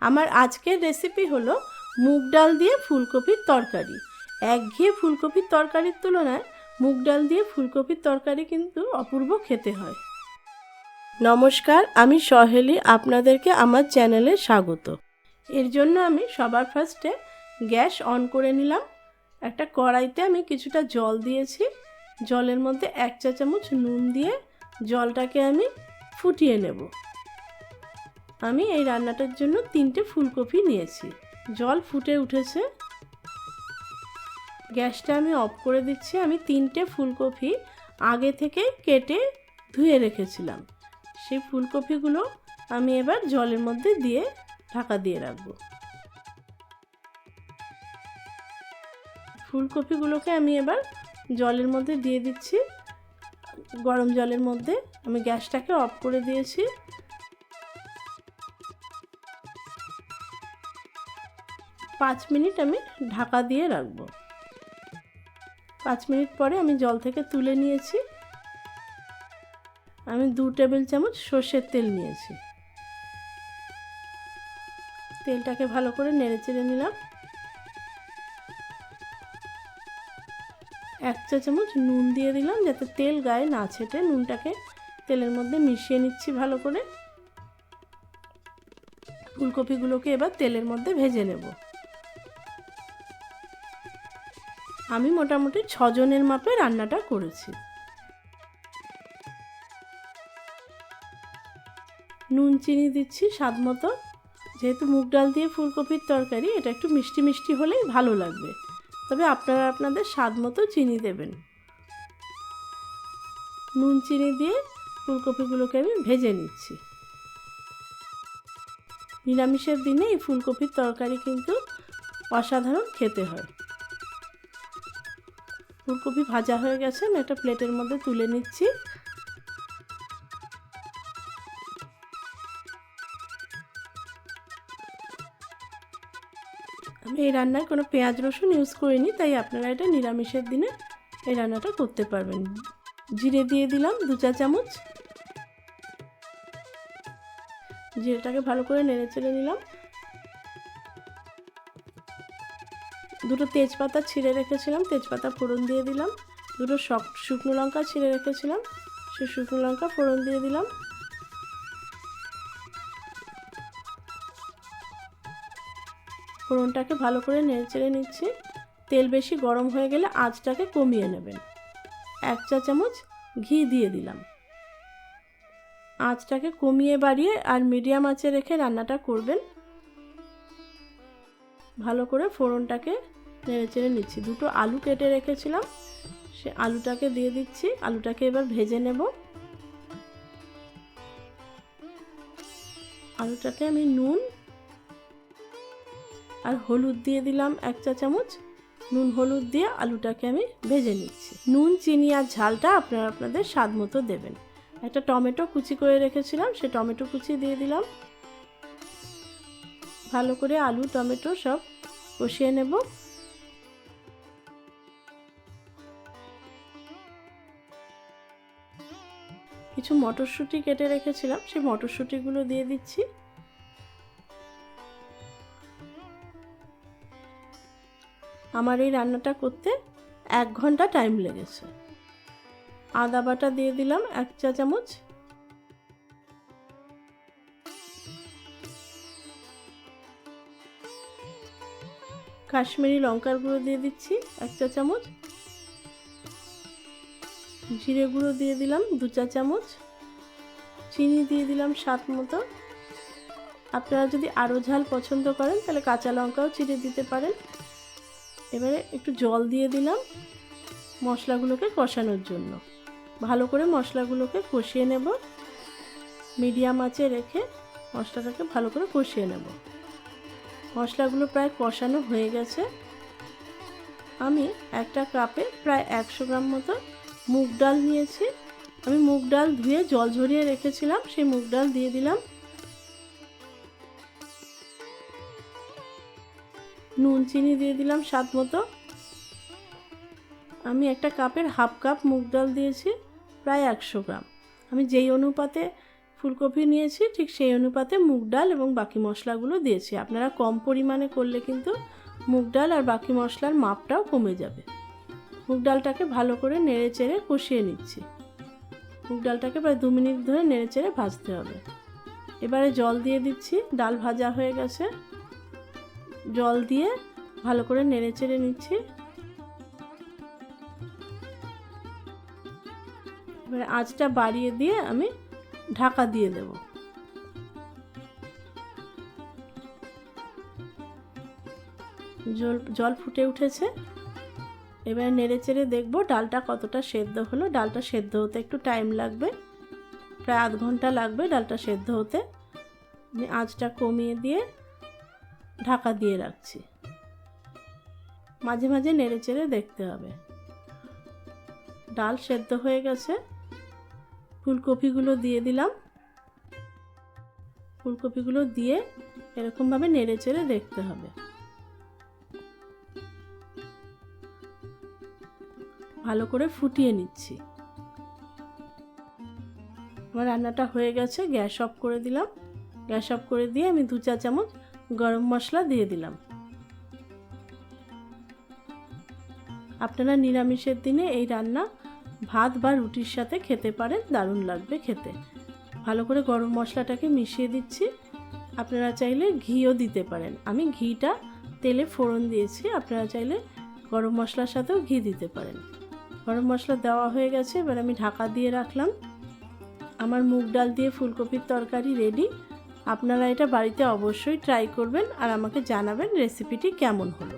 আমার আজকের রেসিপি হলো মুগ ডাল দিয়ে ফুলকপির তরকারি। একঘেয়ে ফুলকপির তরকারির তুলনায় মুগ ডাল দিয়ে ফুলকপির তরকারি কিন্তু অপূর্ব খেতে হয়। নমস্কার, আমি সহেলি, আপনাদেরকে আমার চ্যানেলে স্বাগত। এর জন্য আমি সবার ফার্স্টে গ্যাস অন করে নিলাম। একটা কড়াইতে আমি কিছুটা জল দিয়েছি। জলের মধ্যে 1 চা চামচ নুন দিয়ে জলটাকে আমি ফুটিয়ে নেব। আমি এই রান্নাটার জন্য 3টে ফুলকপি নিয়েছি। জল ফুটে উঠেছে, গ্যাসটা আমি অফ করে দিচ্ছি। আমি 3টে ফুলকপি আগে থেকে কেটে ধুয়ে রেখেছিলাম। সেই ফুলকপিগুলো আমি এবার জলের মধ্যে দিয়ে ঢাকা দিয়ে রাখব। ফুলকপিগুলোকে আমি এবার জলের মধ্যে দিয়ে দিচ্ছি, গরম জলের মধ্যে। আমি গ্যাসটাকে অফ করে দিয়েছি। 5 মিনিট আমি ঢাকা দিয়ে রাখব। 5 মিনিট পরে আমি জল থেকে তুলে নিয়েছি। আমি 2 টেবিল চামচ সর্ষের তেল নিয়েছি। তেলটাকে ভালো করে নেড়ে চেড়ে নিলাম। 1 চা চামচ নুন দিয়ে দিলাম যাতে তেল গায়ে না ছেটে। নুনটাকে তেলের মধ্যে মিশিয়ে নিচ্ছি ভালো করে। ফুলকপিগুলোকে এবার তেলের মধ্যে ভেজে নেব। আমি মোটামুটি 6 জনের মাপে রান্নাটা করেছি। নুন চিনি দিচ্ছি স্বাদ মতো। যেহেতু মুগ ডাল দিয়ে ফুলকপির তরকারি, এটা একটু মিষ্টি মিষ্টি হলেই ভালো লাগবে, তবে আপনারা আপনাদের স্বাদ মতো চিনি দেবেন। নুন চিনি দিয়ে ফুলকপিগুলোকে আমি ভেজে নিচ্ছি। নিরামিষের দিনে এই ফুলকপির তরকারি কিন্তু অসাধারণ খেতে হয়। ফুলকপি ভাজা হয়ে গেছে, আমি একটা প্লেটের মধ্যে তুলে নিচ্ছি। আমি এই রান্নায় কোনো পেঁয়াজ রসুন ইউজ করিনি, তাই আপনারা এটা নিরামিষের দিনে এই রান্নাটা করতে পারবেন। জিরে দিয়ে দিলাম 2 চা চামচ। জিরেটাকে ভালো করে নেড়ে চেড়ে নিলাম। 2টো তেজপাতা ছিঁড়ে রেখেছিলাম, তেজপাতা ফোড়ন দিয়ে দিলাম। 2টো শুকনো লঙ্কা ছিঁড়ে রেখেছিলাম, সেই শুকনো লঙ্কা ফোড়ন দিয়ে দিলাম। ফোড়নটাকে ভালো করে নেড়ে চেড়ে নিচ্ছি। তেল বেশি গরম হয়ে গেলে আঁচটাকে কমিয়ে নেবেন। 1 চা চামচ ঘি দিয়ে দিলাম। আঁচটাকে কমিয়ে বাড়িয়ে আর মিডিয়াম আঁচে রেখে রান্নাটা করবেন। ভালো করে ফোড়নটাকে নেড়ে চেড়ে নিচ্ছি। 2টো আলু কেটে রেখেছিলাম, সে আলুটাকে দিয়ে দিচ্ছি। আলুটাকে এবার ভেজে নেব। আলুটাকে আমি নুন আর হলুদ দিয়ে দিলাম 1 চা চামচ। নুন হলুদ দিয়ে আলুটাকে আমি ভেজে নিচ্ছি। নুন চিনি আর ঝালটা আপনারা আপনাদের স্বাদ মতো দেবেন। একটা টমেটো কুচি করে রেখেছিলাম, সে টমেটো কুচি দিয়ে দিলাম। ভালো করে আলু টমেটো সব কষিয়ে নেব। কিছু মটরশুঁটি কেটে রেখেছিলাম, সেই মটরশুঁটিগুলো দিয়ে দিচ্ছি। আমার এই রান্নাটা করতে 1 ঘন্টা টাইম লেগেছে। আদা বাটা দিয়ে দিলাম 1 চা চামচ। কাশ্মীরি লঙ্কার গুঁড়ো দিয়ে দিচ্ছি 1 চা চামচ। জিরে গুঁড়ো দিয়ে দিলাম 2 চা চামচ। চিনি দিয়ে দিলাম স্বাদ মতো। আপনারা যদি আরও ঝাল পছন্দ করেন তাহলে কাঁচা লঙ্কাও চিড়ে দিতে পারেন। এবারে একটু জল দিয়ে দিলাম মশলাগুলোকে কষানোর জন্য। ভালো করে মশলাগুলোকে কষিয়ে নেব। মিডিয়াম আঁচে রেখে মশলাটাকে ভালো করে কষিয়ে নেব। মশলাগুলো প্রায় কষানো হয়ে গেছে। আমি একটা কাপে প্রায় 100 গ্রাম মতো মুগ ডাল নিয়েছি। আমি মুগ ডাল ধুয়ে জল ঝরিয়ে রেখেছিলাম, সেই মুগ ডাল দিয়ে দিলাম। নুন চিনি দিয়ে দিলাম স্বাদ মতো। আমি একটা কাপের হাফ কাপ মুগ ডাল দিয়েছি, প্রায় 100 গ্রাম। আমি যেই অনুপাতে ফুলকপি নিয়েছি ঠিক সেই অনুপাতে মুগ ডাল এবং বাকি মশলাগুলো দিয়েছি। আপনারা কম পরিমাণে করলে কিন্তু মুগ ডাল আর বাকি মশলার মাপটাও কমে যাবে। মুগ ডালটাকে ভালো করে নেড়ে চেড়ে কষিয়ে নিচ্ছি। মুগ ডালটাকে প্রায় 2 মিনিট ধরে নেড়ে চেড়ে ভাজতে হবে। এবারে জল দিয়ে দিচ্ছি। ডাল ভাজা হয়ে গেছে, জল দিয়ে ভালো করে নেড়ে চেড়ে নিচ্ছি। এবারে আঁচটা বাড়িয়ে দিয়ে আমি ঢাকা দিয়ে দেব। জল ফুটে উঠেছে। এবারে নেড়ে চেড়ে দেখব ডালটা কতটা সেদ্ধ হলো। ডালটা সেদ্ধ হতে একটু টাইম লাগবে, প্রায় আধ ঘন্টা লাগবে ডালটা সেদ্ধ হতে। আমি আঁচটা কমিয়ে দিয়ে ঢাকা দিয়ে রাখছি। মাঝে মাঝে নেড়ে চেড়ে দেখতে হবে। ডাল সেদ্ধ হয়ে গেছে। ফুলকপিগুলো দিয়ে দিলাম। ফুলকপিগুলো দিয়ে এরকমভাবে নেড়ে চেড়ে দেখতে হবে। ভালো করে ফুটিয়ে নিচ্ছি। আমার রান্নাটা হয়ে গেছে। গ্যাস অফ করে দিলাম। গ্যাস অফ করে দিয়ে আমি 2 চা চামচ গরম মশলা দিয়ে দিলাম। আপনারা নিরামিষের দিনে এই রান্না ভাত বা রুটির সাথে খেতে পারেন, দারুণ লাগবে খেতে। ভালো করে গরম মশলাটাকে মিশিয়ে দিচ্ছি। আপনারা চাইলে ঘিও দিতে পারেন। আমি ঘিটা তেলে ফোড়ন দিয়েছি, আপনারা চাইলে গরম মশলার সাথেও ঘি দিতে পারেন। গরম মশলা দেওয়া হয়ে গেছে। এবার আমি ঢাকা দিয়ে রাখলাম। আমার মুগ ডাল দিয়ে ফুলকপির তরকারি রেডি। আপনারা এটা বাড়িতে অবশ্যই ট্রাই করবেন আর আমাকে জানাবেন রেসিপিটি কেমন হলো।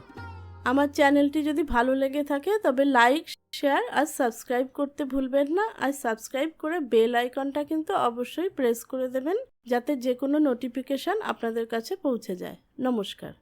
আমার চ্যানেলটি যদি ভালো লেগে থাকে তবে লাইক, শেয়ার আর সাবস্ক্রাইব করতে ভুলবেন না। আর সাবস্ক্রাইব করে বেল আইকনটা কিন্তু অবশ্যই প্রেস করে দেবেন, যাতে যে কোনো নোটিফিকেশান আপনাদের কাছে পৌঁছে যায়। নমস্কার।